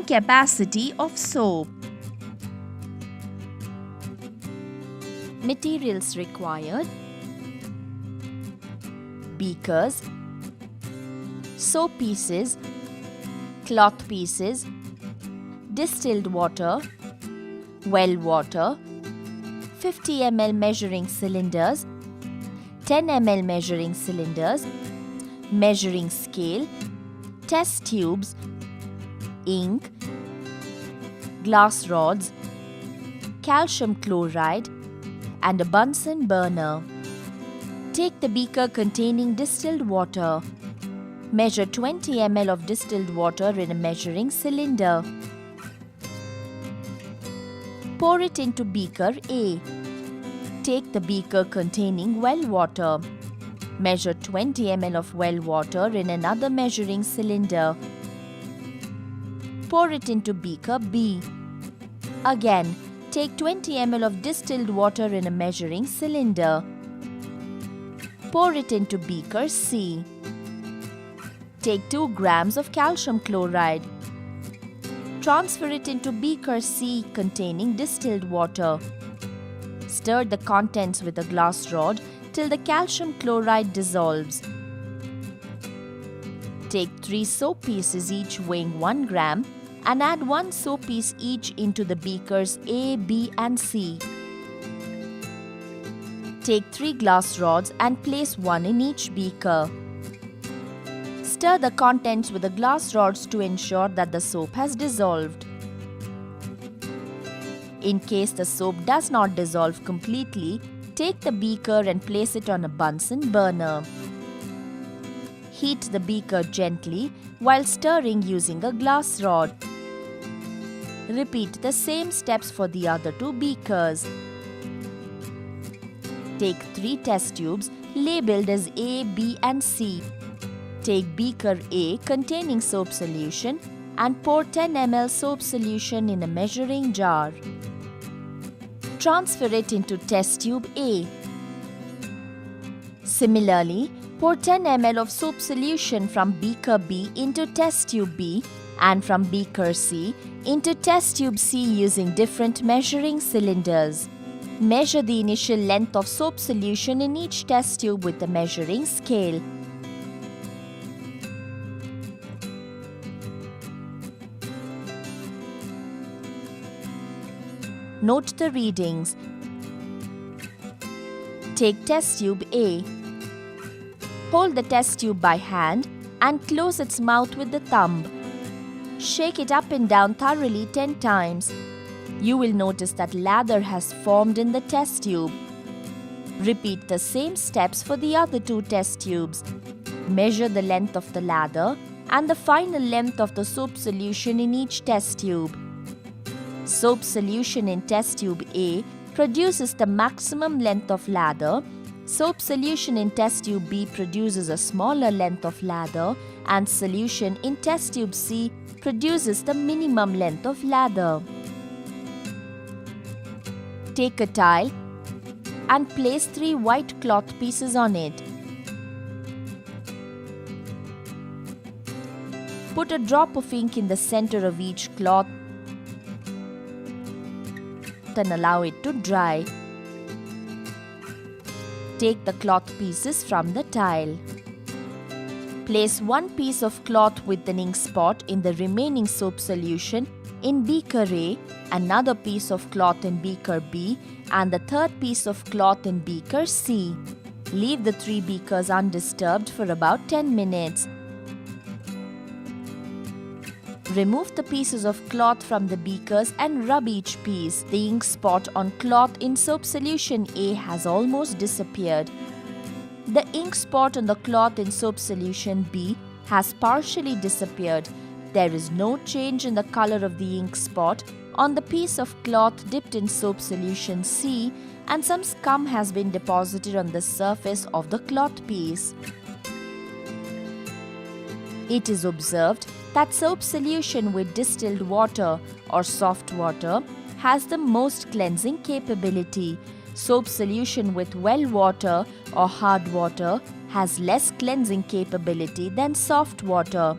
capacity of soap. Materials required: beakers, soap pieces, cloth pieces, distilled water, well water, 50 ml measuring cylinders, 10 ml measuring cylinders, measuring scale, test tubes, ink, glass rods, calcium chloride, and a Bunsen burner. Take the beaker containing distilled water. Measure 20 ml of distilled water in a measuring cylinder. Pour it into beaker A. Take the beaker containing well water. Measure 20 ml of well water in another measuring cylinder. Pour it into beaker B. Again, take 20 ml of distilled water in a measuring cylinder. Pour it into beaker C. Take 2 grams of calcium chloride. Transfer it into beaker C containing distilled water. Stir the contents with a glass rod till the calcium chloride dissolves. Take 3 soap pieces each weighing 1 gram and add 1 soap piece each into the beakers A, B and C. Take 3 glass rods and place 1 in each beaker. Stir the contents with the glass rods to ensure that the soap has dissolved. In case the soap does not dissolve completely, take the beaker and place it on a Bunsen burner. Heat the beaker gently while stirring using a glass rod. Repeat the same steps for the other 2 beakers. Take 3 test tubes labeled as A, B and C. Take beaker A containing soap solution and pour 10 ml soap solution in a measuring jar. Transfer it into test tube A. Similarly, pour 10 ml of soap solution from beaker B into test tube B and from beaker C into test tube C using different measuring cylinders. Measure the initial length of soap solution in each test tube with the measuring scale. Note the readings. Take test tube A. Hold the test tube by hand and close its mouth with the thumb. Shake it up and down thoroughly 10 times. You will notice that lather has formed in the test tube. Repeat the same steps for the other 2 test tubes. Measure the length of the lather and the final length of the soap solution in each test tube. Soap solution in test tube A produces the maximum length of lather. Soap solution in test tube B produces a smaller length of lather, and solution in test tube C produces the minimum length of lather. Take a tile and place 3 white cloth pieces on it. Put a drop of ink in the center of each cloth and allow it to dry. Take the cloth pieces from the tile. Place 1 piece of cloth with an ink spot in the remaining soap solution in beaker A, another piece of cloth in beaker B, and the third piece of cloth in beaker C. Leave the 3 beakers undisturbed for about 10 minutes. Remove the pieces of cloth from the beakers and rub each piece. The ink spot on cloth in soap solution A has almost disappeared. The ink spot on the cloth in soap solution B has partially disappeared. There is no change in the color of the ink spot on the piece of cloth dipped in soap solution C, and some scum has been deposited on the surface of the cloth piece. It is observed that soap solution with distilled water or soft water has the most cleansing capability. Soap solution with well water or hard water has less cleansing capability than soft water.